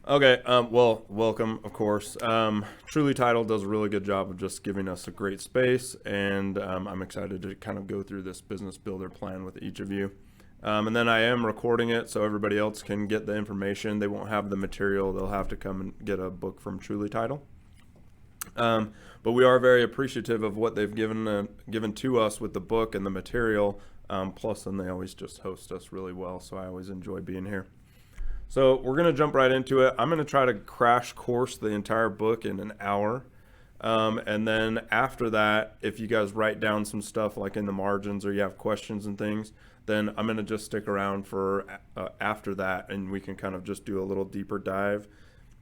Okay, well, welcome, of course. Truly Title does a really good job of just giving us a great space, and I'm excited to kind of go through this business builder plan with each of you. And then I am recording it so everybody else can get the information. They won't have the material. They'll have to come and get a book from Truly Title. But we are very appreciative of what they've given to us with the book and the material. Plus, then they always just host us really well, so I always enjoy being here. So we're going to jump right into it. I'm going to try to crash course the entire book in an hour. And then after that, if you guys write down some stuff like in the margins or you have questions and things, then I'm going to just stick around for after that, and we can kind of just do a little deeper dive.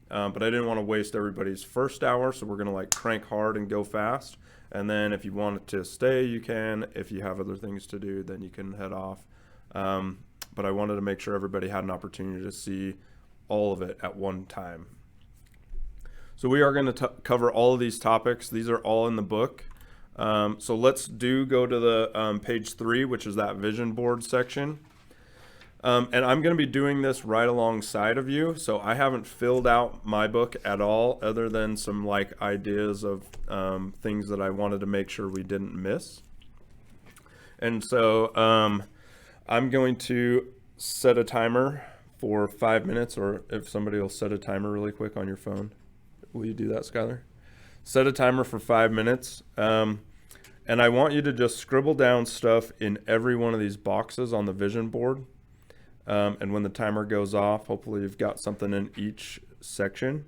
But I didn't want to waste everybody's first hour, so we're going to like crank hard and go fast. And then if you want to stay, you can. If you have other things to do, then you can head off. But I wanted to make sure everybody had an opportunity to see all of it at one time. So we are going to cover all of these topics. These are all in the book. So let's go to the page 3, which is that vision board section. And I'm going to be doing this right alongside of you. So I haven't filled out my book at all, other than some like ideas of things that I wanted to make sure we didn't miss. And so I'm going to set a timer for 5 minutes, or if somebody will set a timer really quick on your phone. Will you do that, Skylar? Set a timer for 5 minutes. And I want you to just scribble down stuff in every one of these boxes on the vision board. And when the timer goes off, hopefully you've got something in each section.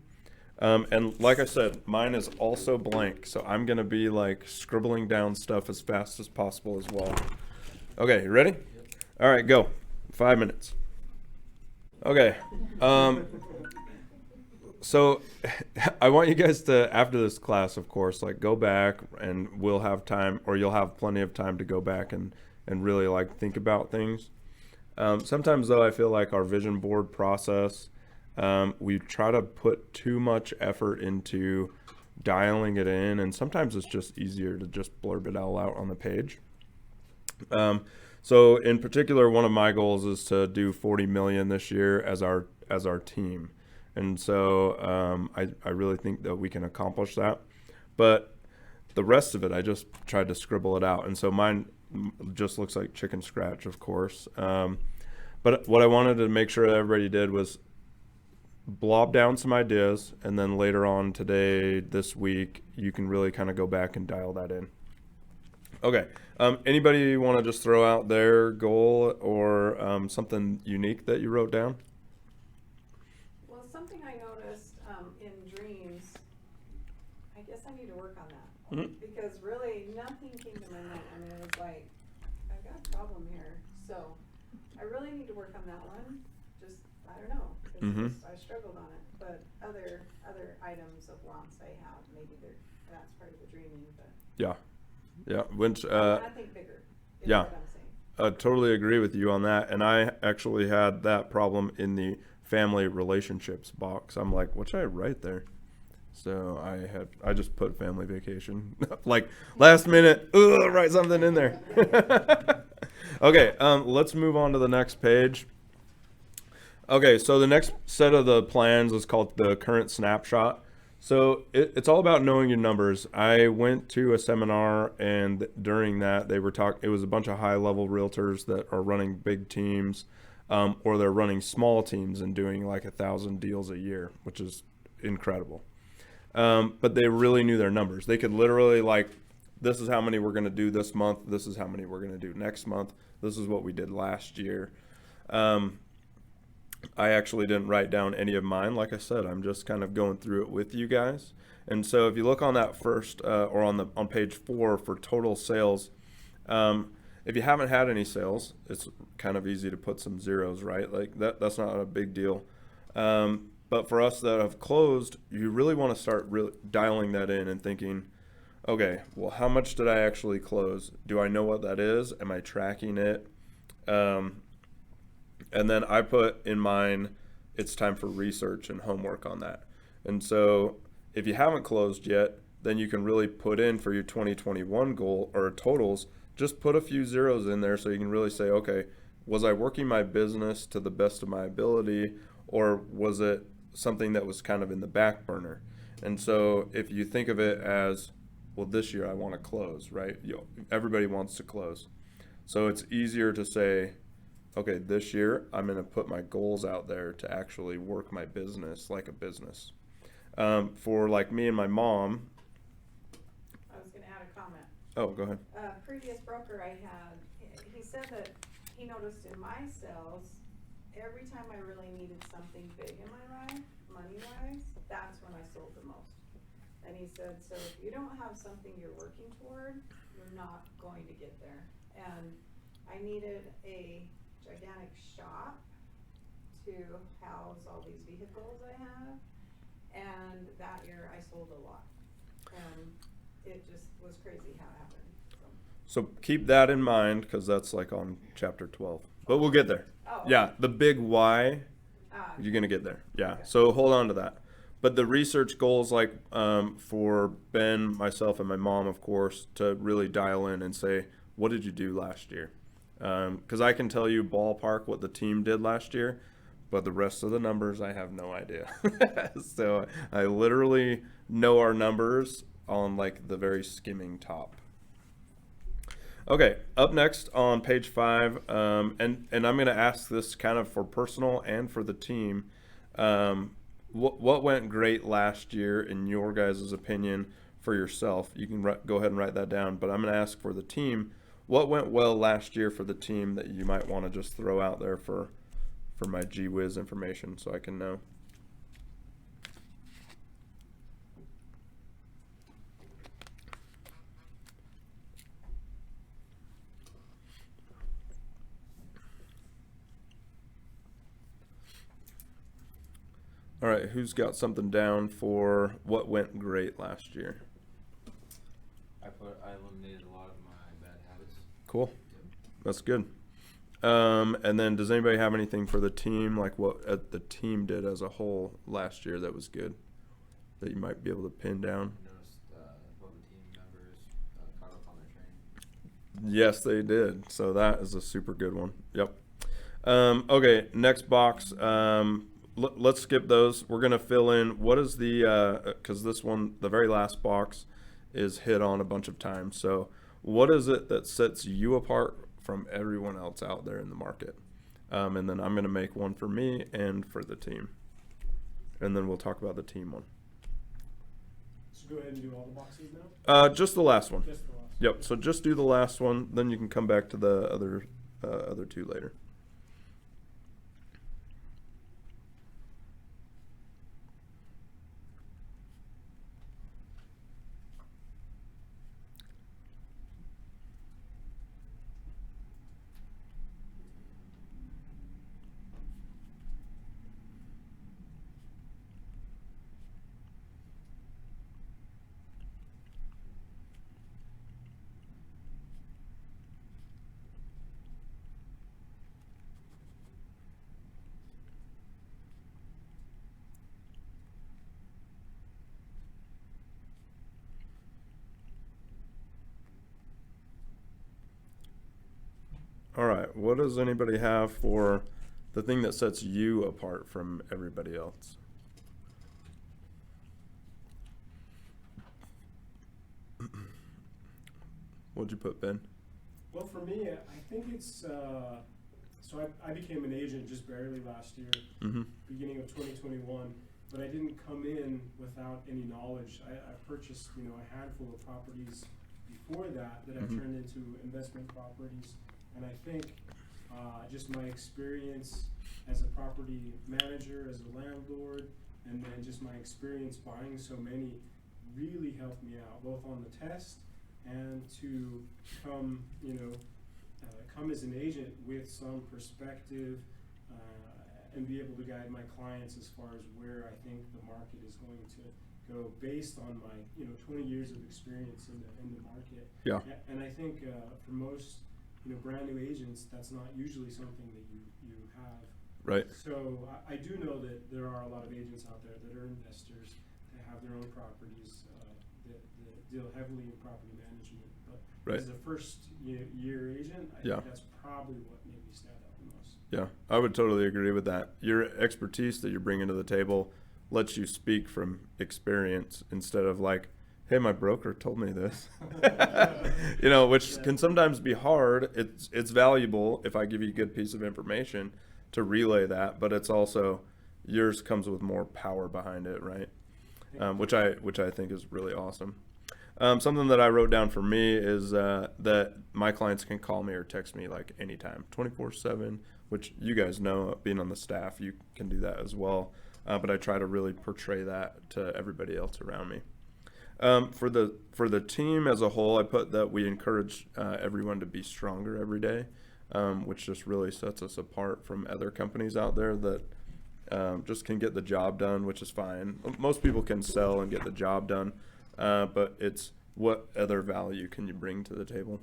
And like I said, mine is also blank. So I'm going to be like scribbling down stuff as fast as possible as well. Okay, you ready? All right, go. 5 minutes. Okay. So I want you guys to, after this class, of course, like go back, and we'll have time, or you'll have plenty of time to go back and really like think about things. Sometimes though, I feel like our vision board process, we try to put too much effort into dialing it in, and sometimes it's just easier to just blurb it all out on the page. So in particular, one of my goals is to do 40 million this year as our team. And so I really think that we can accomplish that. But the rest of it, I just tried to scribble it out. And so mine just looks like chicken scratch, of course. But what I wanted to make sure that everybody did was blob down some ideas. And then later on today, this week, you can really kind of go back and dial that in. Okay. Anybody want to just throw out their goal or something unique that you wrote down? Well, something I noticed in dreams, I guess I need to work on that. Because really nothing came to my mind. I mean, it was like, I've got a problem here. So I really need to work on that one. Just, I don't know. I struggled on it. But other items of wants I have, maybe that's part of the dreaming. But Yeah. Which I think bigger. Yeah. What I'm saying. I totally agree with you on that. And I actually had that problem in the family relationships box. I'm like, what should I write there? So I just put family vacation. Like last minute, write something in there. Okay, let's move on to the next page. Okay, so the next set of the plans is called the current snapshot. So it's all about knowing your numbers. I went to a seminar, and during that they were it was a bunch of high-level realtors that are running big teams, or they're running small teams and doing like 1,000 deals a year, which is incredible. But they really knew their numbers. They could literally like, this is how many we're going to do this month. This is how many we're going to do next month. This is what we did last year. I actually didn't write down any of mine. Like I said, I'm just kind of going through it with you guys. And so if you look on that first, or on page 4 for total sales, if you haven't had any sales, it's kind of easy to put some zeros, right? Like that's not a big deal. But for us that have closed, you really want to start really dialing that in and thinking, okay, well, how much did I actually close? Do I know what that is? Am I tracking it? And then I put in mine, it's time for research and homework on that. And so if you haven't closed yet, then you can really put in for your 2021 goal or totals, just put a few zeros in there so you can really say, okay, was I working my business to the best of my ability, or was it something that was kind of in the back burner. And so if you think of it as, well, this year I want to close, right? Everybody wants to close. So it's easier to say, okay, this year I'm going to put my goals out there to actually work my business like a business. For like me and my mom. I was gonna add a comment. Oh, go ahead. Previous broker I had, he said that he noticed in my sales, every time I really needed something big in my life, money-wise, that's when I sold the most. And he said, so if you don't have something you're working toward, you're not going to get there. And I needed a gigantic shop to house all these vehicles I have. And that year I sold a lot. And it just was crazy how it happened. So keep that in mind, because that's like on chapter 12. But we'll get there. Oh, okay. Yeah, the big why, you're going to get there. Yeah, okay. So hold on to that. But the research goals, like for Ben, myself, and my mom, of course, to really dial in and say, what did you do last year? Because I can tell you ballpark what the team did last year, but the rest of the numbers, I have no idea. So I literally know our numbers on like the very skimming top. Okay, up next on page 5, and I'm going to ask this kind of for personal and for the team. What went great last year in your guys' opinion for yourself? You can go ahead and write that down, but I'm going to ask for the team. What went well last year for the team that you might want to just throw out there for my gee whiz information so I can know? All right, who's got something down for what went great last year? I eliminated a lot of my bad habits. Cool. Yep. That's good. And then does anybody have anything for the team, like what the team did as a whole last year that was good, that you might be able to pin down? I noticed both the team members caught up on their training. Yes, they did. So that is a super good one. Yep. Okay, next box. Let's skip those. We're going to fill in what is the, because this one, the very last box is hit on a bunch of times. So what is it that sets you apart from everyone else out there in the market? And then I'm going to make one for me and for the team. And then we'll talk about the team one. So go ahead and do all the boxes now? Just the last one. Just the last one. Yep. So just do the last one. Then you can come back to the other two later. All right, what does anybody have for the thing that sets you apart from everybody else? What'd you put, Ben? Well, for me, I think it's, so I became an agent just barely last year, beginning of 2021, but I didn't come in without any knowledge. I purchased, a handful of properties before that I turned into investment properties. And I think just my experience as a property manager, as a landlord, and then just my experience buying so many really helped me out, both on the test and to come, come as an agent with some perspective and be able to guide my clients as far as where I think the market is going to go based on my, 20 years of experience in the market. Yeah. And I think for most brand new agents, that's not usually something that you have. Right. So I do know that there are a lot of agents out there that are investors, that have their own properties, that deal heavily in property management. But as a first year agent, I think that's probably what made me stand out the most. Yeah, I would totally agree with that. Your expertise that you're bringing to the table lets you speak from experience instead of like, hey, my broker told me this. You know, which can sometimes be hard. It's valuable if I give you a good piece of information to relay that, but it's also yours comes with more power behind it, right? Which I think is really awesome. Something that I wrote down for me is that my clients can call me or text me like anytime, 24/7, which you guys know, being on the staff, you can do that as well. But I try to really portray that to everybody else around me. For the team as a whole, I put that we encourage everyone to be stronger every day, which just really sets us apart from other companies out there that just can get the job done, which is fine. Most people can sell and get the job done, but it's what other value can you bring to the table?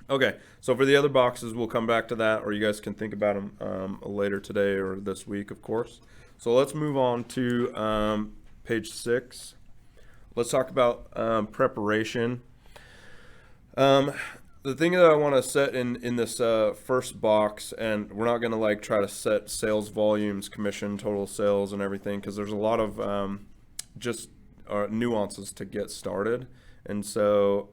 Okay, so for the other boxes, we'll come back to that, or you guys can think about them later today or this week, of course. So let's move on to page 6. Let's talk about preparation. The thing that I want to set in this first box, and we're not going to like try to set sales volumes, commission, total sales, and everything, because there's a lot of just nuances to get started. And so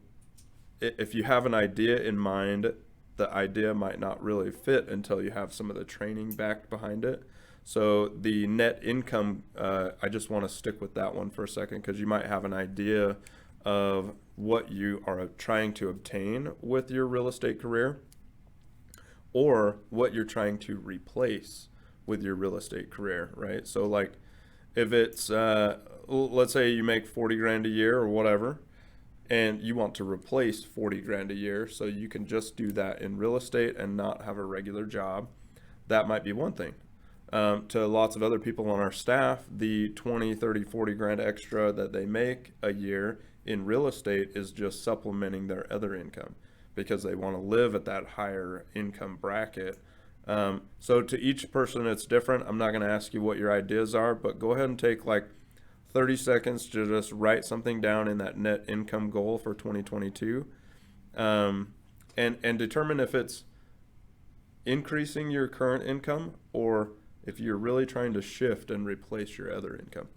if you have an idea in mind, the idea might not really fit until you have some of the training backed behind it. So the net income, I just want to stick with that one for a second, because you might have an idea of what you are trying to obtain with your real estate career, or what you're trying to replace with your real estate career, right? So like if it's, let's say you make 40 grand a year or whatever, and you want to replace 40 grand a year, so you can just do that in real estate and not have a regular job, that might be one thing. To lots of other people on our staff, the 20, 30, 40 grand extra that they make a year in real estate is just supplementing their other income because they want to live at that higher income bracket. So to each person, it's different. I'm not going to ask you what your ideas are, but go ahead and take like 30 seconds to just write something down in that net income goal for 2022, and determine if it's increasing your current income or if you're really trying to shift and replace your other income.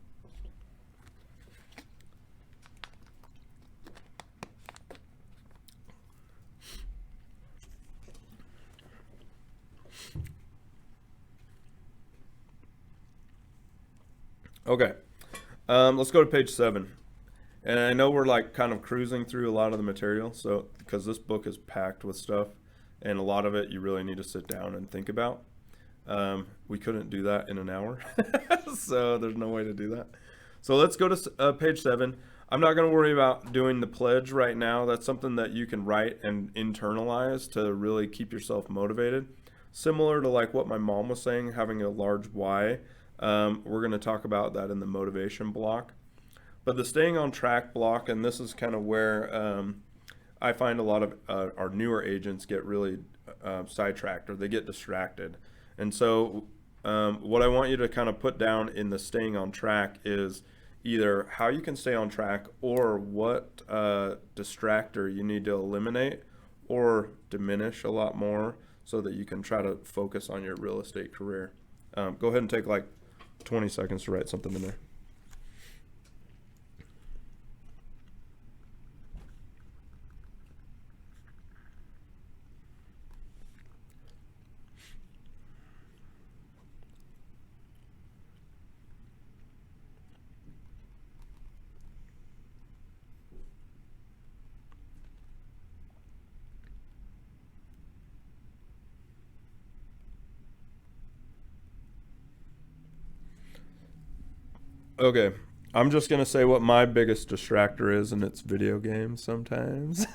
Okay, let's go to page 7. And I know we're like kind of cruising through a lot of the material, so because this book is packed with stuff, and a lot of it you really need to sit down and think about. We couldn't do that in an hour, so there's no way to do that. So let's go to page 7. I'm not going to worry about doing the pledge right now. That's something that you can write and internalize to really keep yourself motivated. Similar to like what my mom was saying, having a large why. We're going to talk about that in the motivation block. But the staying on track block, and this is kind of where I find a lot of our newer agents get really sidetracked, or they get distracted. And so what I want you to kind of put down in the staying on track is either how you can stay on track, or what distractor you need to eliminate or diminish a lot more so that you can try to focus on your real estate career. Go ahead and take like 20 seconds to write something in there. Okay, I'm just going to say what my biggest distractor is, and it's video games sometimes.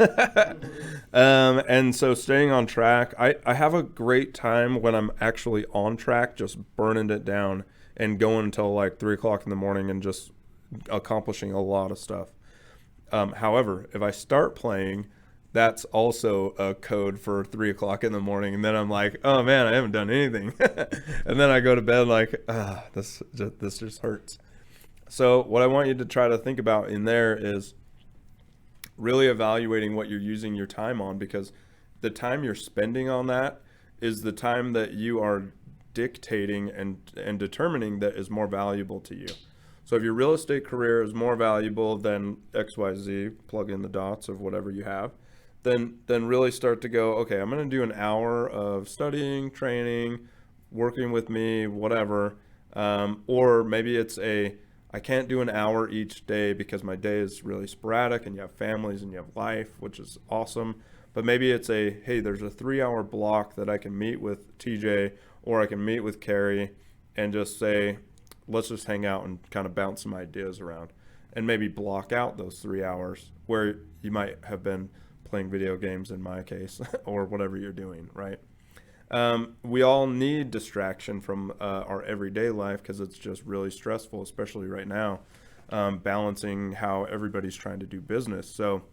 And so staying on track, I have a great time when I'm actually on track, just burning it down and going until like 3 o'clock in the morning and just accomplishing a lot of stuff. However, if I start playing, that's also a code for 3 o'clock in the morning. And then I'm like, oh man, I haven't done anything. And then I go to bed like, this just hurts. So what I want you to try to think about in there is really evaluating what you're using your time on, because the time you're spending on that is the time that you are dictating and determining that is more valuable to you. So if your real estate career is more valuable than XYZ, plug in the dots of whatever you have, then really start to go, okay, I'm going to do an hour of studying, training, working with me, whatever. Or maybe it's I can't do an hour each day because my day is really sporadic and you have families and you have life, which is awesome. But maybe it's hey, there's a 3-hour block that I can meet with TJ or I can meet with Carrie and just say, let's just hang out and kind of bounce some ideas around and maybe block out those 3 hours where you might have been playing video games in my case or whatever you're doing, right? We all need distraction from our everyday life because it's just really stressful, especially right now, balancing how everybody's trying to do business. So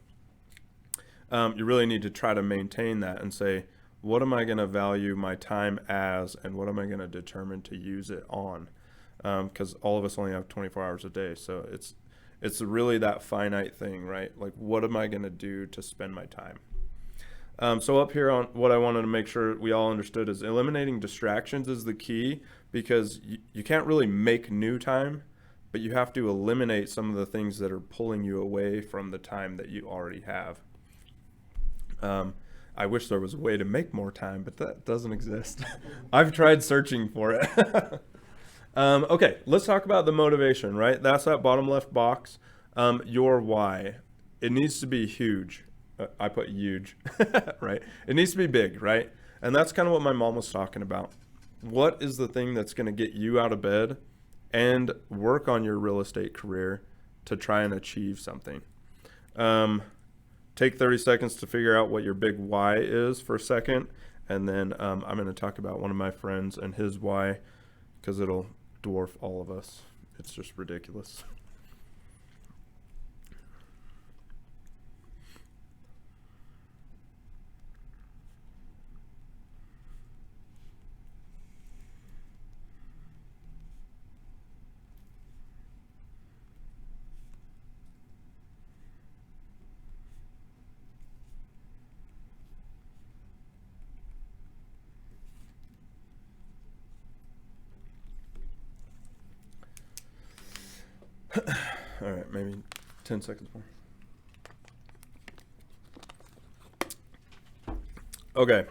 you really need to try to maintain that and say, what am I going to value my time as and what am I going to determine to use it on? Because all of us only have 24 hours a day. So it's really that finite thing, right? Like, what am I going to do to spend my time? So up here on what I wanted to make sure we all understood is eliminating distractions is the key, because you can't really make new time, but you have to eliminate some of the things that are pulling you away from the time that you already have. I wish there was a way to make more time, but that doesn't exist. I've tried searching for it. Okay, let's talk about the motivation, right? That's that bottom left box. Your why. It needs to be huge. I put huge, right? It needs to be big, right? And that's kind of what my mom was talking about. What is the thing that's going to get you out of bed and work on your real estate career to try and achieve something? Take 30 seconds to figure out what your big why is for a second. And then I'm going to talk about one of my friends and his why, because it'll dwarf all of us. It's just ridiculous. All right, maybe 10 seconds more. Okay,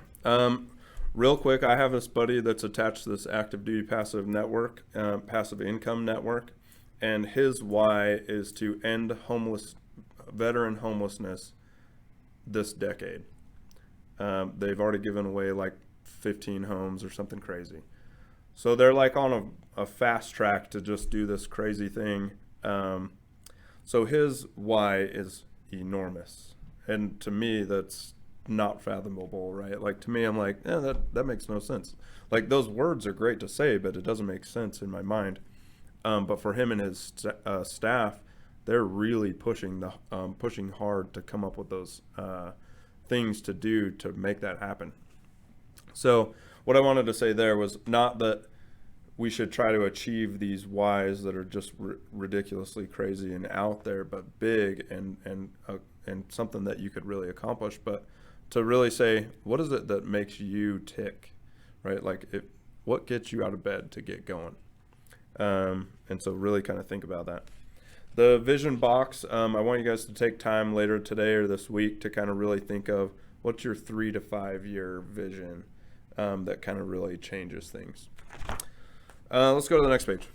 real quick, I have this buddy that's attached to this active duty passive network, passive income network, and his why is to end veteran homelessness this decade. They've already given away like 15 homes or something crazy. So they're like on a fast track to just do this crazy thing. So his why is enormous. And to me, that's not fathomable, right? Like, to me, I'm like, that makes no sense. Like, those words are great to say, but it doesn't make sense in my mind. But for him and his staff, they're really pushing hard to come up with those things to do to make that happen. So what I wanted to say there was not that we should try to achieve these whys that are just ridiculously crazy and out there, but big and something that you could really accomplish. But to really say, what is it that makes you tick, right? Like, what gets you out of bed to get going? And so really kind of think about that. The vision box, I want you guys to take time later today or this week to kind of really think of what's your 3 to 5 year vision that kind of really changes things. Let's go to the next page.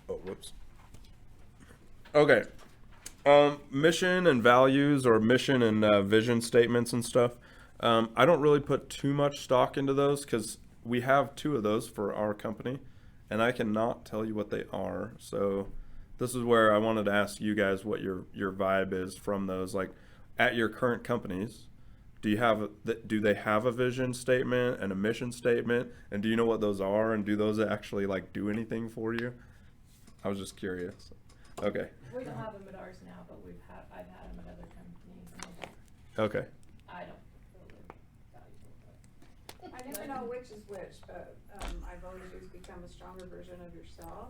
Oh, whoops. Okay. Mission and values, or mission and vision statements and stuff. I don't really put too much stock into those because we have 2 of those for our company, and I cannot tell you what they are. So this is where I wanted to ask you guys what your vibe is from those. Like, at your current companies, do they have a vision statement and a mission statement, and do you know what those are, and do those actually like do anything for you? I was just curious. Okay. We don't have them at ours now, but I've had them at other companies. Okay. I don't feel they're valuable, I never know which is which, but I've always used become a stronger version of yourself.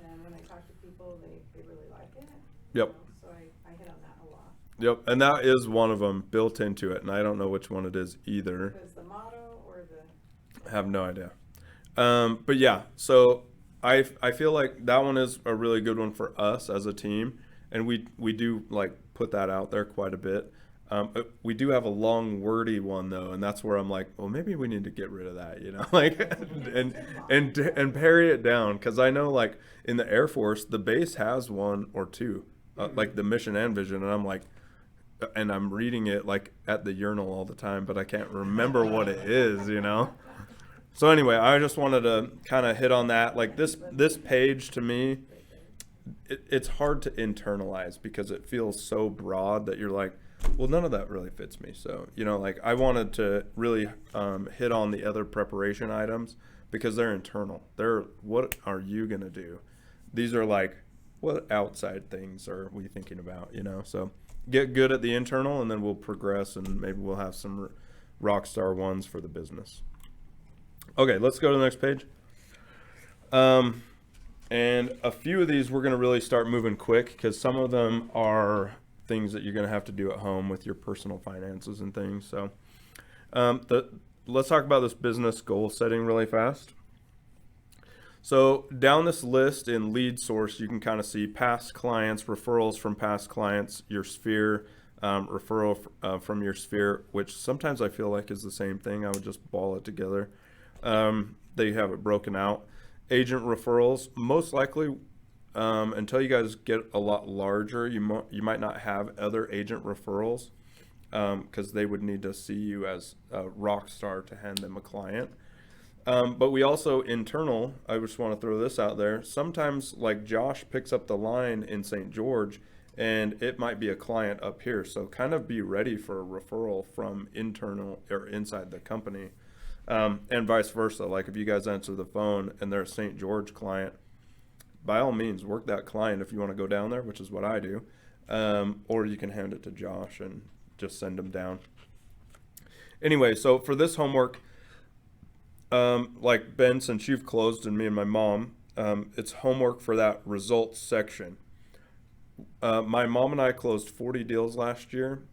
And when I talk to people, they really like it. Yep. So I hit on that a lot. Yep, and that is one of them built into it, and I don't know which one it is either. Is the motto or the? I have no idea. But yeah, so I feel like that one is a really good one for us as a team, and we do like put that out there quite a bit. We do have a long wordy one though, and that's where I'm like, well, maybe we need to get rid of that, you know, like and pare it down, because I know like in the Air Force, the base has one or two, like the mission and vision, and I'm like, and I'm reading it like at the urinal all the time, but I can't remember what it is, you know. So anyway, I just wanted to kind of hit on that. Like this page to me, it's hard to internalize because it feels so broad that you're like, well, none of that really fits me. So, you know, like I wanted to really hit on the other preparation items because they're internal. They're, what are you going to do? These are like, what outside things are we thinking about, you know? So get good at the internal, and then we'll progress, and maybe we'll have some rock star ones for the business. Okay, let's go to the next page. And a few of these we're going to really start moving quick because some of them are things that you're going to have to do at home with your personal finances and things. So let's talk about this business goal setting really fast. So down this list in lead source, you can kind of see past clients, referrals from past clients, your sphere, referral from your sphere, which sometimes I feel like is the same thing. I would just ball it together. They have it broken out. Agent referrals, most likely, until you guys get a lot larger, you might not have other agent referrals because they would need to see you as a rock star to hand them a client. But we also internal, I just want to throw this out there. Sometimes like Josh picks up the line in St. George and it might be a client up here. So kind of be ready for a referral from internal or inside the company. And vice versa. Like if you guys answer the phone and they're a St. George client, by all means work that client if you want to go down there, which is what I do. Or you can hand it to Josh and just send them down. Anyway, so for this homework, like Ben, since you've closed and me and my mom, it's homework for that results section. My mom and I closed 40 deals last year,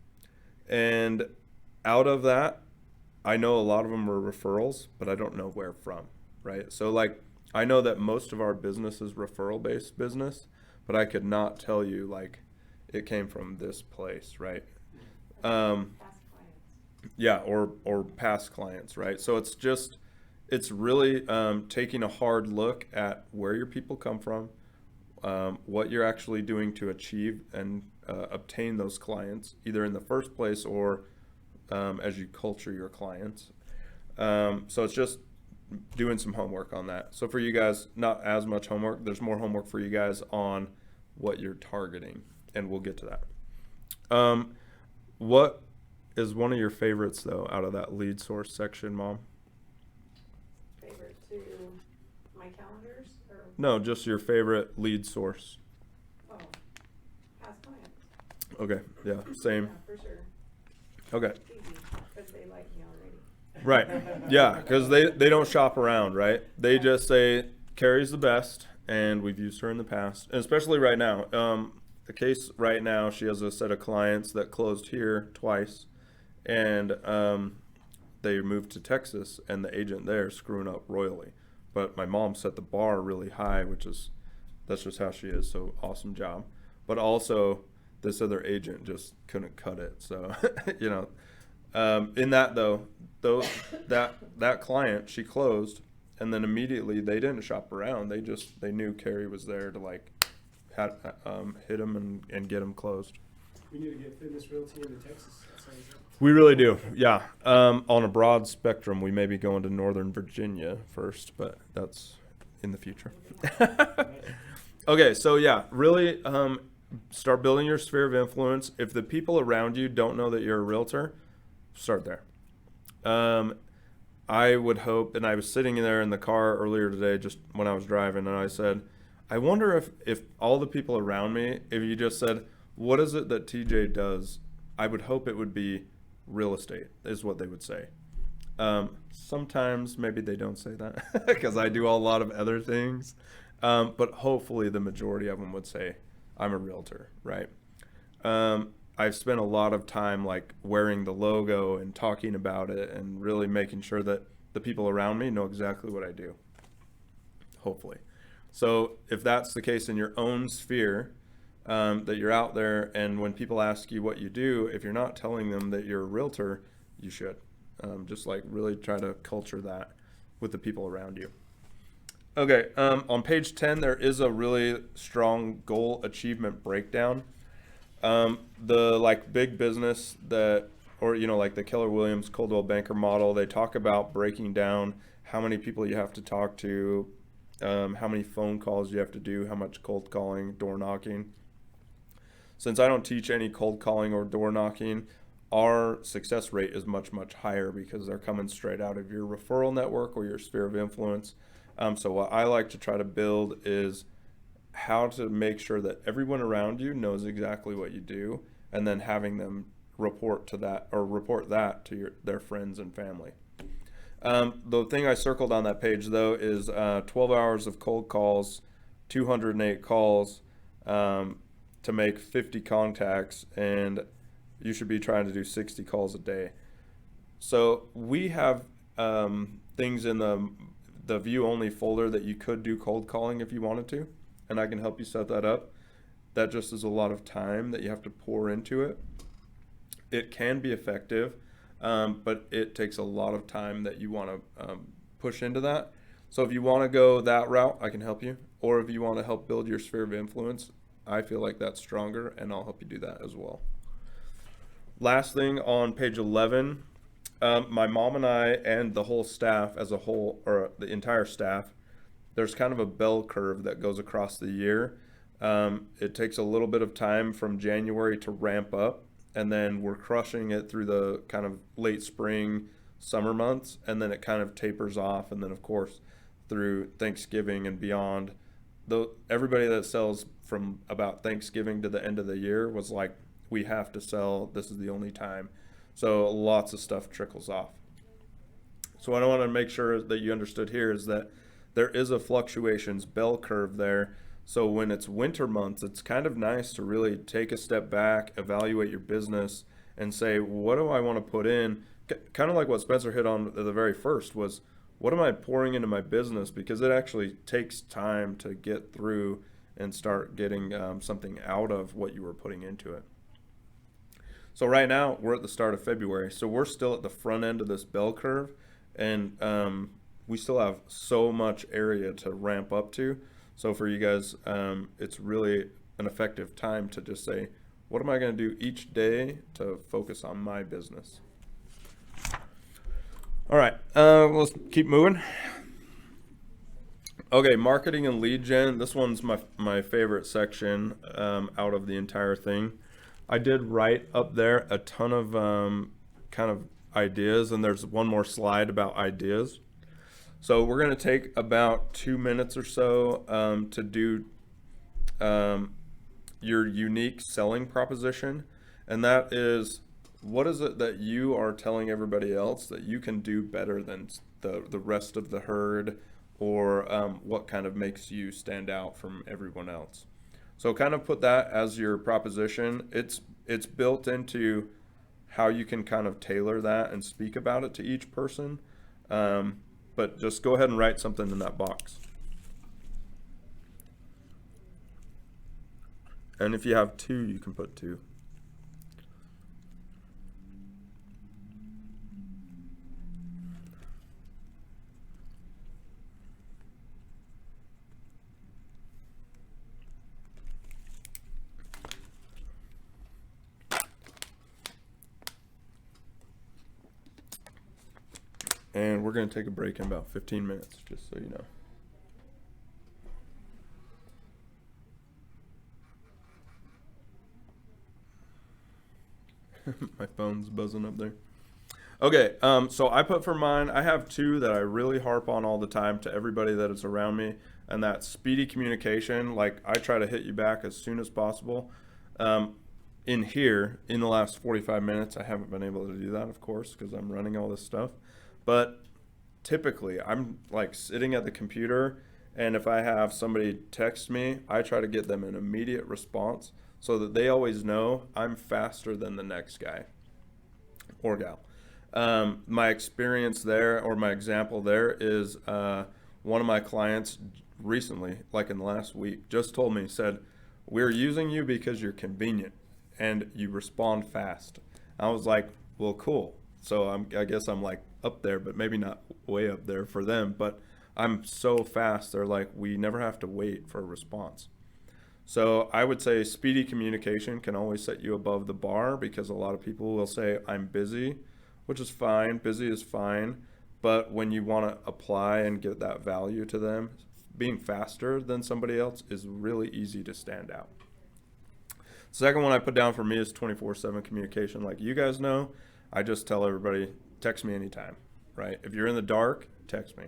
and out of that, I know a lot of them were referrals, but I don't know where from, right? So like, I know that most of our business is referral-based business, but I could not tell you like it came from this place, right? Past clients. Yeah, or past clients, right? So it's really taking a hard look at where your people come from, what you're actually doing to achieve and obtain those clients, either in the first place or as you culture your clients. So it's just doing some homework on that. So for you guys, not as much homework. There's more homework for you guys on what you're targeting, and we'll get to that. What is one of your favorites, though, out of that lead source section, Mom? Favorite to my calendars or? No, just your favorite lead source. Oh, past clients. Okay, yeah, same. Yeah, for sure. Okay. It's easy, because they like me already. Right. Yeah, because they don't shop around, right? They just say, Carrie's the best, and we've used her in the past, and especially right now. The case right now, she has a set of clients that closed here twice, and they moved to Texas, and the agent there screwing up royally. But my mom set the bar really high, that's just how she is, so awesome job. But also, this other agent just couldn't cut it. So, you know, in that though, that client, she closed, and then immediately they didn't shop around. They knew Carrie was there to like hit them and get them closed. We need to get Fitness Realty into Texas. That sounds good. We really do. Yeah. On a broad spectrum, we may be going to Northern Virginia first, but that's in the future. Okay. So yeah, really, start building your sphere of influence. If the people around you don't know that you're a realtor, start there. I would hope, and I was sitting there in the car earlier today just when I was driving, and I said, I wonder if all the people around me, if you just said, what is it that TJ does? I would hope it would be real estate is what they would say. Sometimes maybe they don't say that because I do a lot of other things. But hopefully the majority of them would say, I'm a realtor, right? I've spent a lot of time like wearing the logo and talking about it and really making sure that the people around me know exactly what I do, hopefully. So if that's the case in your own sphere, that you're out there, and when people ask you what you do, if you're not telling them that you're a realtor, you should. Just like really try to culture that with the people around you. Okay, on page 10, there is a really strong goal achievement breakdown. The like big business that, or like the Keller Williams Coldwell Banker model, they talk about breaking down how many people you have to talk to, how many phone calls you have to do, how much cold calling, door knocking. Since I don't teach any cold calling or door knocking, our success rate is much, much higher because they're coming straight out of your referral network or your sphere of influence. So what I like to try to build is how to make sure that everyone around you knows exactly what you do, and then having them report that to their friends and family. The thing I circled on that page though is 12 hours of cold calls, 208 calls to make 50 contacts, and you should be trying to do 60 calls a day. So we have things in the view only folder that you could do cold calling if you wanted to, and I can help you set that up. That just is a lot of time that you have to pour into it. It can be effective, but it takes a lot of time that you want to push into that. So if you want to go that route, I can help you. Or if you want to help build your sphere of influence, I feel like that's stronger, and I'll help you do that as well. Last thing on page 11, my mom and I and the whole staff as a whole, or the entire staff, there's kind of a bell curve that goes across the year. It takes a little bit of time from January to ramp up, and then we're crushing it through the kind of late spring, summer months, and then it kind of tapers off, and then of course through Thanksgiving and beyond. Everybody that sells from about Thanksgiving to the end of the year was like, we have to sell, this is the only time. So lots of stuff trickles off. So what I want to make sure that you understood here is that there is a fluctuations bell curve there. So when it's winter months, it's kind of nice to really take a step back, evaluate your business, and say, what do I want to put in? Kind of like what Spencer hit on at the very first was, what am I pouring into my business? Because it actually takes time to get through and start getting something out of what you were putting into it. So right now we're at the start of February, so we're still at the front end of this bell curve, and we still have so much area to ramp up to. So for you guys, it's really an effective time to just say, what am I going to do each day to focus on my business? All right, let's keep moving. Okay, marketing and lead gen. This one's my favorite section out of the entire thing. I did write up there a ton of kind of ideas, and there's one more slide about ideas. So we're going to take about 2 minutes or so to do your unique selling proposition, and that is, what is it that you are telling everybody else that you can do better than the rest of the herd, or what kind of makes you stand out from everyone else? So kind of put that as your proposition. It's built into how you can kind of tailor that and speak about it to each person. But just go ahead and write something in that box. And if you have 2, you can put 2. And we're going to take a break in about 15 minutes, just so you know. My phone's buzzing up there. Okay, so I put for mine, I have 2 that I really harp on all the time to everybody that is around me, and that's speedy communication. Like, I try to hit you back as soon as possible. In here, in the last 45 minutes, I haven't been able to do that, of course, because I'm running all this stuff. But typically, I'm like sitting at the computer, and if I have somebody text me, I try to get them an immediate response. so that they always know I'm faster than the next guy or gal. My experience there, or my example there, is one of my clients recently, like in the last week, just told me, said, we're using you because you're convenient and you respond fast. I was like, well, cool. So I guess I'm like up there, but maybe not way up there for them, but I'm so fast. They're like, we never have to wait for a response. So I would say speedy communication can always set you above the bar, because a lot of people will say, I'm busy, which is fine. Busy is fine. But when you want to apply and get that value to them, being faster than somebody else is really easy to stand out. Second one I put down for me is 24/7 communication. Like you guys know, I just tell everybody, text me anytime, right? If you're in the dark, text me.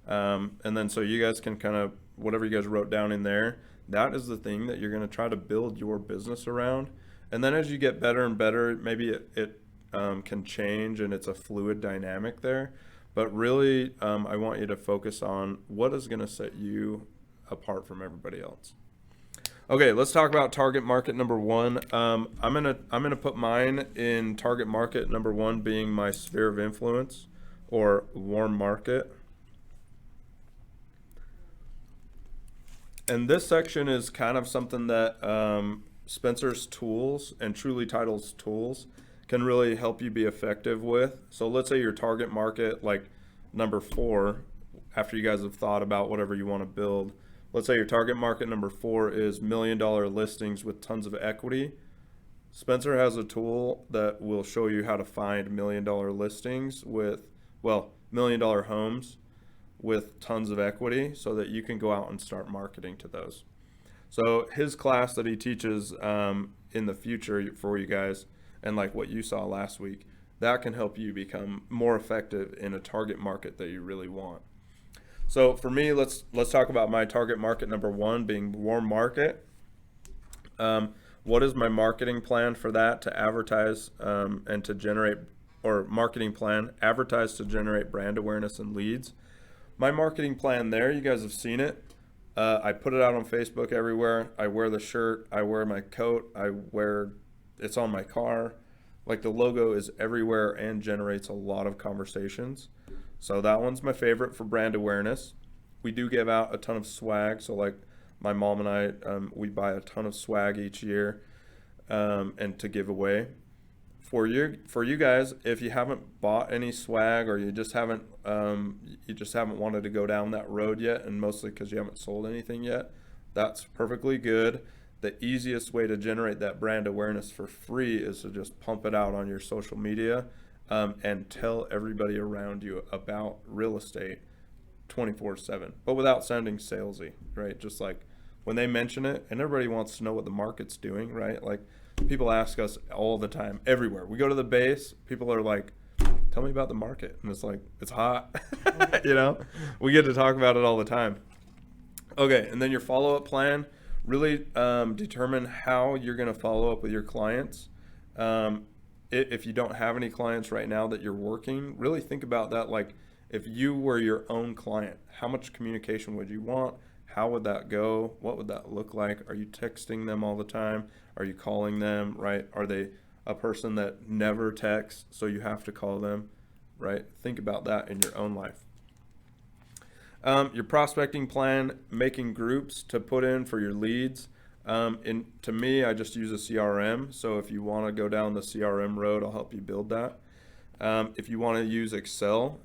And then so you guys can kind of, whatever you guys wrote down in there, that is the thing that you're going to try to build your business around. And then as you get better and better, maybe it can change, and it's a fluid dynamic there. But really, I want you to focus on what is going to set you apart from everybody else. Okay, let's talk about target market number one. I'm gonna put mine in target market number one being my sphere of influence, or warm market. And this section is kind of something that Spencer's tools and Truly Title's tools can really help you be effective with. So let's say your target market, like number 4, after you guys have thought about whatever you want to build, let's say your target market number 4 is $1 million listings with tons of equity. Spencer has a tool that will show you how to find $1 million listings with, well, $1 million homes with tons of equity, so that you can go out and start marketing to those. So his class that he teaches in the future for you guys, and like what you saw last week, that can help you become more effective in a target market that you really want. So for me, let's talk about my target market number 1 being warm market. What is my marketing plan for that to advertise and to generate, or marketing plan, advertise to generate brand awareness and leads? My marketing plan there, you guys have seen it. I put it out on Facebook everywhere. I wear the shirt, I wear my coat, it's on my car. Like the logo is everywhere and generates a lot of conversations. So that one's my favorite for brand awareness. We do give out a ton of swag. So like my mom and I, we buy a ton of swag each year and to give away. For you guys, if you haven't bought any swag, or you just haven't wanted to go down that road yet, and mostly because you haven't sold anything yet, that's perfectly good. The easiest way to generate that brand awareness for free is to just pump it out on your social media and tell everybody around you about real estate 24/7, but without sounding salesy, right? Just like when they mention it, and everybody wants to know what the market's doing, right? Like people ask us all the time, everywhere. We go to the base, people are like, tell me about the market. And it's like, it's hot, you know? We get to talk about it all the time. Okay, and then your follow-up plan. Really determine how you're going to follow up with your clients. If you don't have any clients right now that you're working, really think about that. Like if you were your own client, how much communication would you want? How would that go? What would that look like? Are you texting them all the time? Are you calling them, right? Are they a person that never texts, so you have to call them, right? Think about that in your own life. Your prospecting plan, making groups to put in for your leads. To me, I just use a CRM. So if you want to go down the CRM road, I'll help you build that. If you want to use Excel,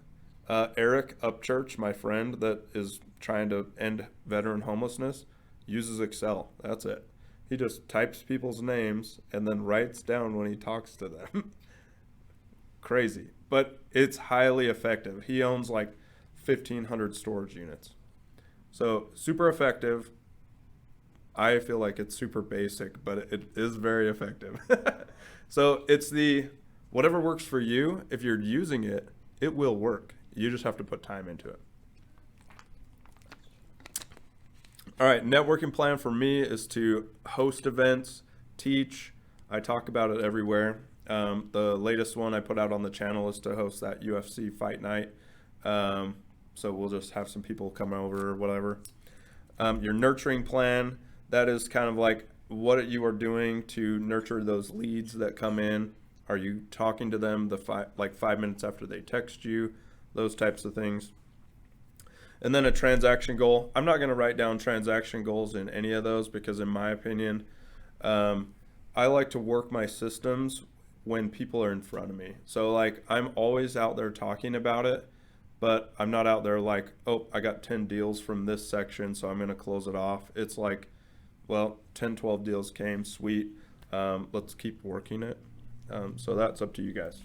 Eric Upchurch, my friend that is trying to end veteran homelessness, uses Excel. That's it. He just types people's names and then writes down when he talks to them. Crazy, but it's highly effective. He owns like 1,500 storage units. So super effective. I feel like it's super basic, but it is very effective. So it's whatever works for you. If you're using it, it will work. You just have to put time into it. All right, networking plan for me is to host events, teach. I talk about it everywhere. The latest one I put out on the channel is to host that UFC fight night. So we'll just have some people come over or whatever. Your nurturing plan, that is kind of like what you are doing to nurture those leads that come in. Are you talking to them 5 minutes after they text you? Those types of things. And then a transaction goal. I'm not going to write down transaction goals in any of those because, in my opinion, I like to work my systems when people are in front of me. So, like, I'm always out there talking about it, but I'm not out there like, oh, I got 10 deals from this section, so I'm going to close it off. It's like, well, 10, 12 deals came, sweet. Let's keep working it. So that's up to you guys.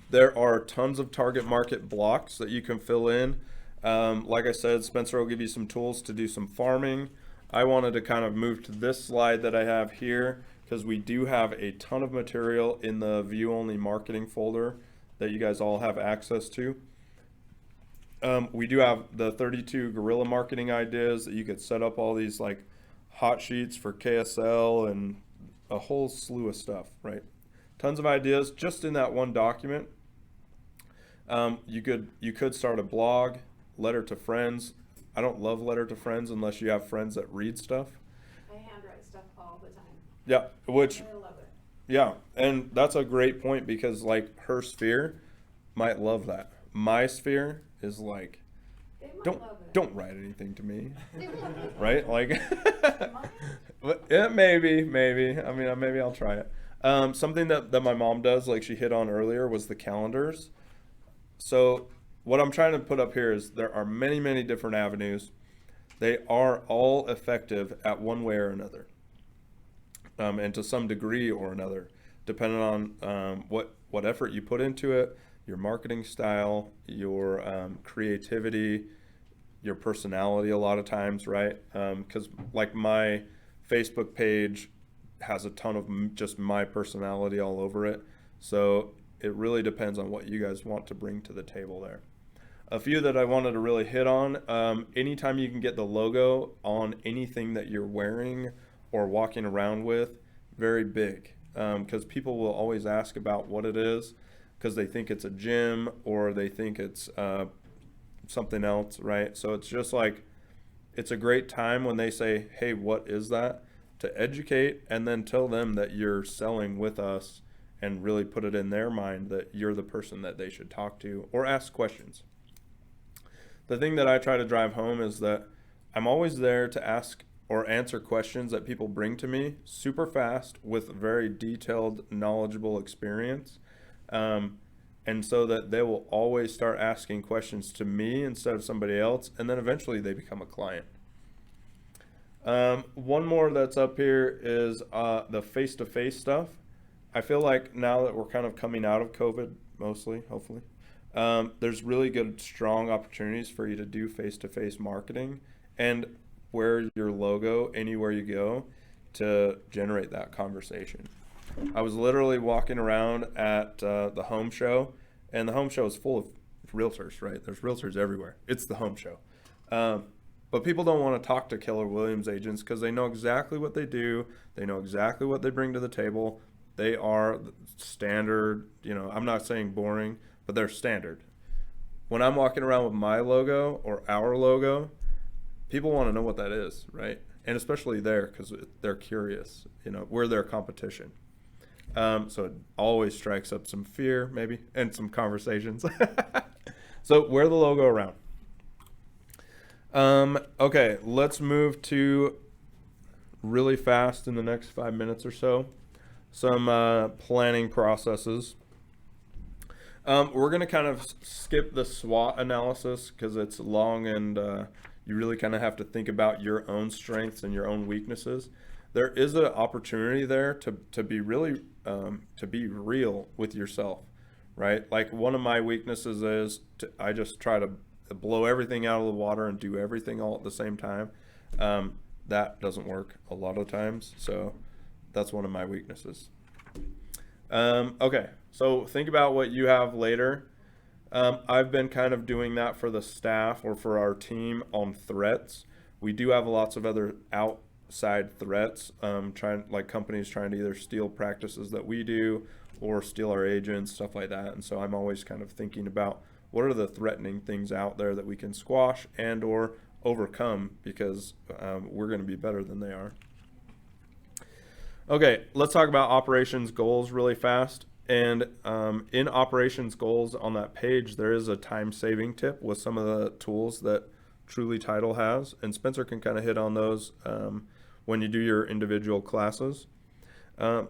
There are tons of target market blocks that you can fill in. Like I said, Spencer will give you some tools to do some farming. I wanted to kind of move to this slide that I have here because we do have a ton of material in the view only marketing folder that you guys all have access to. We do have the 32 guerrilla marketing ideas that you could set up all these like hot sheets for KSL and a whole slew of stuff, right? Tons of ideas just in that one document. You could start a blog, letter to friends. I don't love letter to friends unless you have friends that read stuff. I handwrite stuff all the time. Yeah, which, I love it. yeah, and that's a great point because like her sphere might love that. My sphere is like, They might don't love it. don't write anything to me, right? Like, Mine? yeah, maybe. I mean, maybe I'll try it. Something that my mom does, like she hit on earlier, was the calendars. So what I'm trying to put up here is there are many, many different avenues. They are all effective at one way or another, and to some degree or another, depending on what effort you put into it, your marketing style, your creativity, your personality a lot of times, right? Because like my Facebook page has a ton of just my personality all over it. So it really depends on what you guys want to bring to the table there. A few that I wanted to really hit on, anytime you can get the logo on anything that you're wearing or walking around with, very big. Because people will always ask about what it is because they think it's a gym or they think it's something else, right? So it's just like, it's a great time when they say, hey, what is that? To educate and then tell them that you're selling with us and really put it in their mind that you're the person that they should talk to or ask questions. The thing that I try to drive home is that I'm always there to ask or answer questions that people bring to me super fast with very detailed, knowledgeable experience. And so that they will always start asking questions to me instead of somebody else, and then eventually they become a client. One more that's up here is the face-to-face stuff. I feel like now that we're kind of coming out of COVID, mostly, hopefully, there's really good, strong opportunities for you to do face-to-face marketing and wear your logo anywhere you go to generate that conversation. I was literally walking around at the home show, and the home show is full of realtors, right? There's realtors everywhere. It's the home show. But people don't want to talk to Keller Williams agents because they know exactly what they do. They know exactly what they bring to the table. They are standard, I'm not saying boring, but they're standard. When I'm walking around with my logo or our logo, people want to know what that is, right? And especially there because they're curious, we're their competition. So it always strikes up some fear maybe and some conversations. So wear the logo around. Okay, let's move to really fast in the next 5 minutes or so. Some planning processes. We're going to kind of skip the SWOT analysis because it's long and you really kind of have to think about your own strengths and your own weaknesses. There is an opportunity there to be really to be real with yourself, right? Like one of my weaknesses is I just try to blow everything out of the water and do everything all at the same time. That doesn't work a lot of times, so that's one of my weaknesses. Okay, so think about what you have later. I've been kind of doing that for the staff or for our team on threats. We do have lots of other outside threats, companies trying to either steal practices that we do or steal our agents, stuff like that. And so I'm always kind of thinking about what are the threatening things out there that we can squash and or overcome because we're going to be better than they are. Okay, let's talk about operations goals really fast. And in operations goals on that page, there is a time saving tip with some of the tools that Truly Title has. And Spencer can kind of hit on those when you do your individual classes.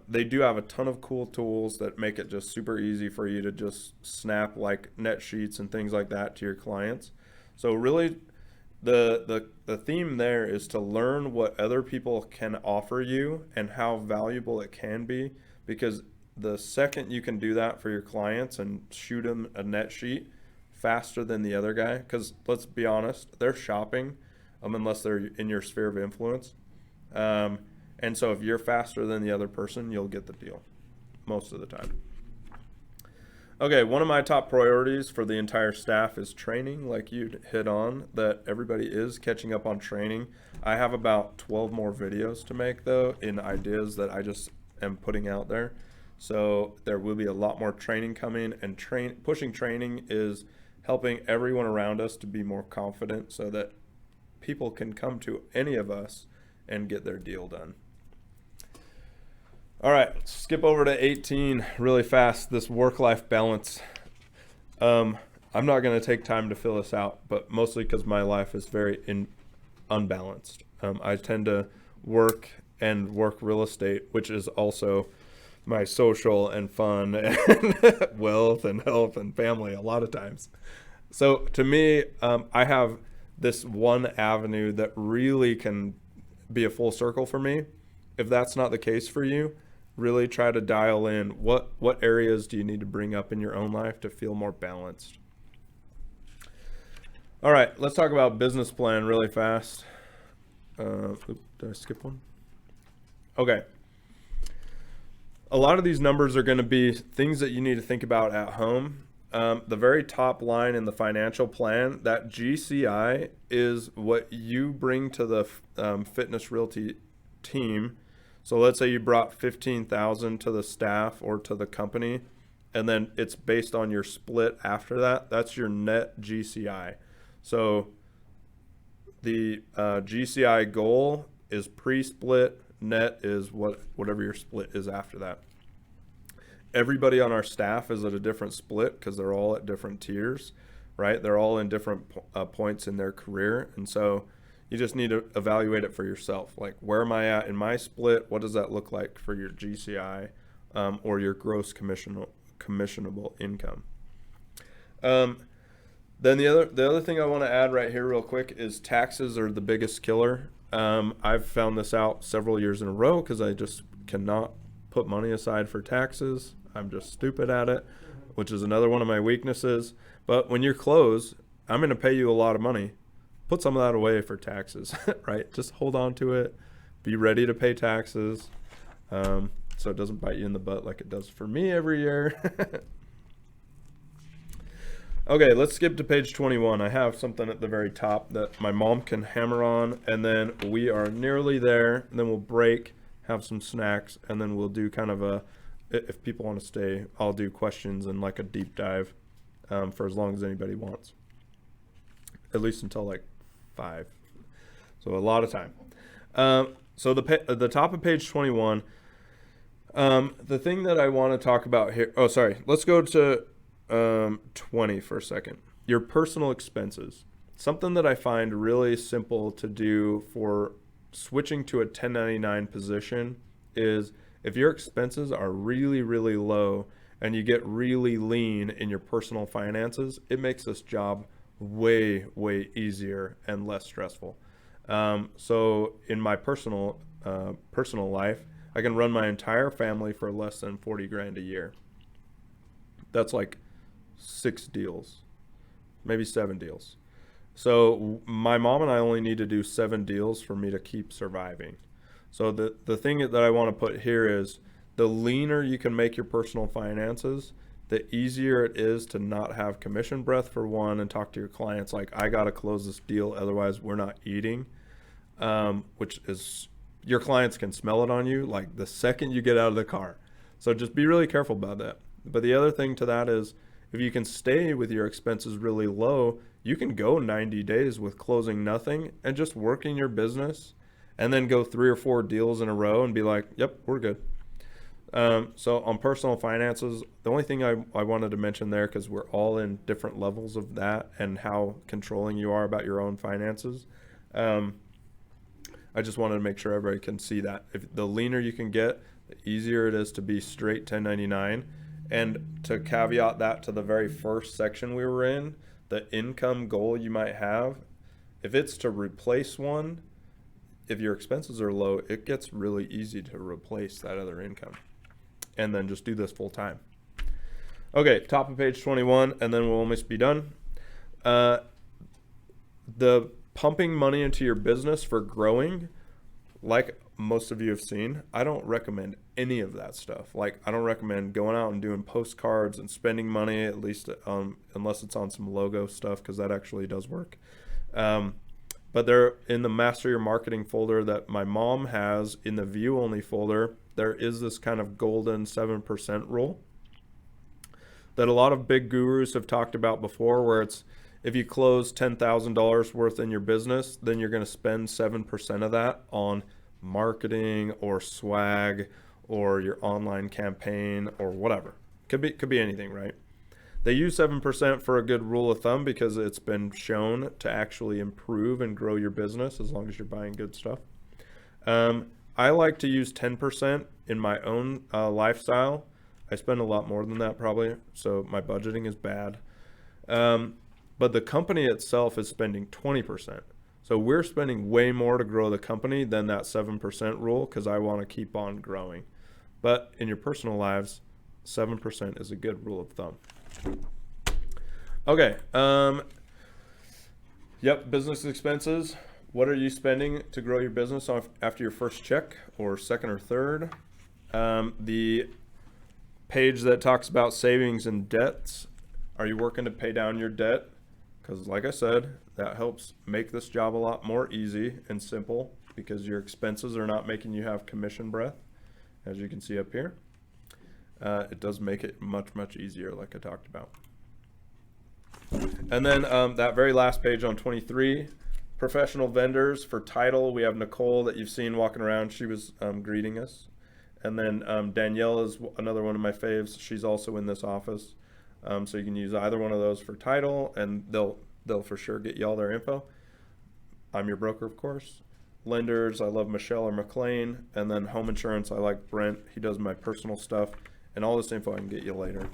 They do have a ton of cool tools that make it just super easy for you to just snap like net sheets and things like that to your clients. So really the theme there is to learn what other people can offer you and how valuable it can be, because the second you can do that for your clients and shoot them a net sheet faster than the other guy, because let's be honest, they're shopping unless they're in your sphere of influence. And so if you're faster than the other person, you'll get the deal most of the time. Okay, one of my top priorities for the entire staff is training, like you hit on, that everybody is catching up on training. I have about 12 more videos to make, though, in ideas that I just am putting out there. So there will be a lot more training coming, and pushing training is helping everyone around us to be more confident so that people can come to any of us and get their deal done. All right, let's skip over to 18 really fast, this work-life balance. I'm not going to take time to fill this out, but mostly because my life is very unbalanced. I tend to work real estate, which is also my social and fun and wealth and health and family a lot of times. So to me, I have this one avenue that really can be a full circle for me. If that's not the case for you, really try to dial in what areas do you need to bring up in your own life to feel more balanced. All right, let's talk about business plan really fast. Did I skip one? Okay. A lot of these numbers are going to be things that you need to think about at home. The very top line in the financial plan, that GCI is what you bring to the Fitness Realty team. So let's say you brought $15,000 to the staff or to the company, and then it's based on your split after that. That's your net GCI. So the GCI goal is pre-split, net is whatever your split is after that. Everybody on our staff is at a different split because they're all at different tiers, right? They're all in different points in their career. And so you just need to evaluate it for yourself. Like, where am I at in my split? What does that look like for your GCI or your gross commissionable income? Then the other thing I want to add right here real quick is taxes are the biggest killer. I've found this out several years in a row because I just cannot put money aside for taxes. I'm just stupid at it, which is another one of my weaknesses. But when you're closed, I'm going to pay you a lot of money. Put some of that away for taxes, right? Just hold on to it. Be ready to pay taxes so it doesn't bite you in the butt like it does for me every year. Okay, let's skip to page 21. I have something at the very top that my mom can hammer on, and then we are nearly there. And then we'll break, have some snacks, and then we'll do kind of if people want to stay, I'll do questions and like a deep dive for as long as anybody wants. At least until like 5. So a lot of time. So the top of page 21, the thing that I want to talk about here, let's go to 20 for a second. Your personal expenses. Something that I find really simple to do for switching to a 1099 position is if your expenses are really, really low and you get really lean in your personal finances, it makes this job way, way easier and less stressful. So in my personal life, I can run my entire family for less than 40 grand a year. That's like 6 deals, maybe 7 deals. So my mom and I only need to do 7 deals for me to keep surviving. So the thing that I want to put here is the leaner you can make your personal finances, the easier it is to not have commission breath for one and talk to your clients like, I got to close this deal, otherwise we're not eating, which is, your clients can smell it on you like the second you get out of the car. So just be really careful about that. But the other thing to that is, if you can stay with your expenses really low, you can go 90 days with closing nothing and just working your business and then go 3 or 4 deals in a row and be like, yep, we're good. So on personal finances, the only thing I wanted to mention there, because we're all in different levels of that and how controlling you are about your own finances. I just wanted to make sure everybody can see that. If the leaner you can get, the easier it is to be straight 1099. And to caveat that to the very first section we were in, the income goal you might have, if it's to replace one, if your expenses are low, it gets really easy to replace that other income. And then just do this full time. Okay, top of page 21, and then we'll almost be done. The pumping money into your business for growing, like most of you have seen, I don't recommend any of that stuff. Like, I don't recommend going out and doing postcards and spending money, at least unless it's on some logo stuff, because that actually does work. But they're in the Master Your Marketing folder that my mom has, in the View Only folder, there is this kind of golden 7% rule that a lot of big gurus have talked about before, where it's if you close $10,000 worth in your business, then you're going to spend 7% of that on marketing or swag or your online campaign or whatever. Could be anything, right? They use 7% for a good rule of thumb because it's been shown to actually improve and grow your business as long as you're buying good stuff. I like to use 10% in my own lifestyle. I spend a lot more than that probably, so my budgeting is bad. But the company itself is spending 20%. So we're spending way more to grow the company than that 7% rule because I want to keep on growing. But in your personal lives, 7% is a good rule of thumb. Okay. Yep, business expenses. What are you spending to grow your business after your first check or second or third? The page that talks about savings and debts. Are you working to pay down your debt? Because like I said, that helps make this job a lot more easy and simple because your expenses are not making you have commission breath, as you can see up here. It does make it much, much easier, like I talked about. And then that very last page on 23, professional vendors for title. We have Nicole that you've seen walking around. She was greeting us. And then Danielle is another one of my faves. She's also in this office. So you can use either one of those for title, and they'll for sure get you all their info. I'm your broker, of course. Lenders, I love Michelle or McLean. And then home insurance, I like Brent. He does my personal stuff. And all this info I can get you later.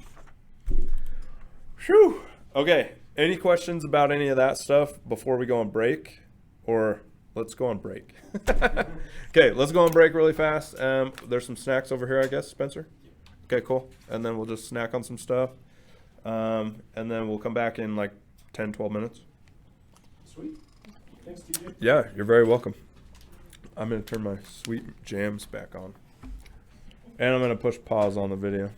Whew. Okay, any questions about any of that stuff before we go on break? Or let's go on break. Okay, let's go on break really fast. There's some snacks over here, I guess, Spencer? Okay, cool. And then we'll just snack on some stuff. And then we'll come back in like 10, 12 minutes. Sweet. Thanks, TJ. Yeah, you're very welcome. I'm going to turn my sweet jams back on. And I'm going to push pause on the video.